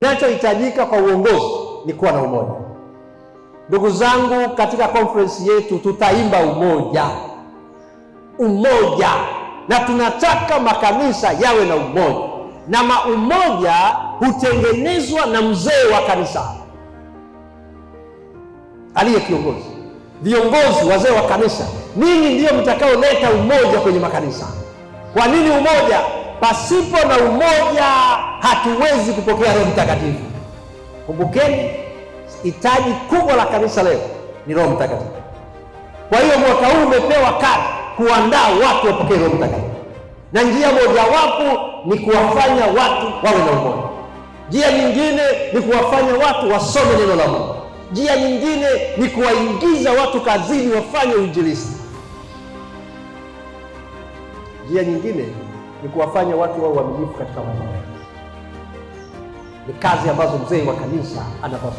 Kinachohitajika kwa uongozi ni kuwa na umoja. Ndugu zangu, katika conference yetu tutaimba umoja, umoja, na tunataka makanisa yawe na umoja, na umoja hutengenezwa na mzee wa kanisa aliye kiongozi. Viongozi, wazee wa kanisa, ninyi ndio mtakaoleta umoja kwenye makanisa. Kwa nini umoja? Pasipo na umoja hatuwezi kupokea Roho Mtakatifu. Kumbukeni, hitaji kubwa la kanisa leo ni Roho Mtakatifu. Kwa hiyo mwaka huu umepewa kazi kuandaa watu wapokee Roho Mtakatifu, na njia mojawapo ni kuwafanya watu wawe na umoja. Njia nyingine ni kuwafanya watu wasome neno la Mungu. Njia nyingine ni kuwaingiza watu kazini wafanye uinjilisti. Njia nyingine ni kuwafanya watu wawe waaminifu katika mambo. Ni kazi ambazo mzee wa kanisa anapaswa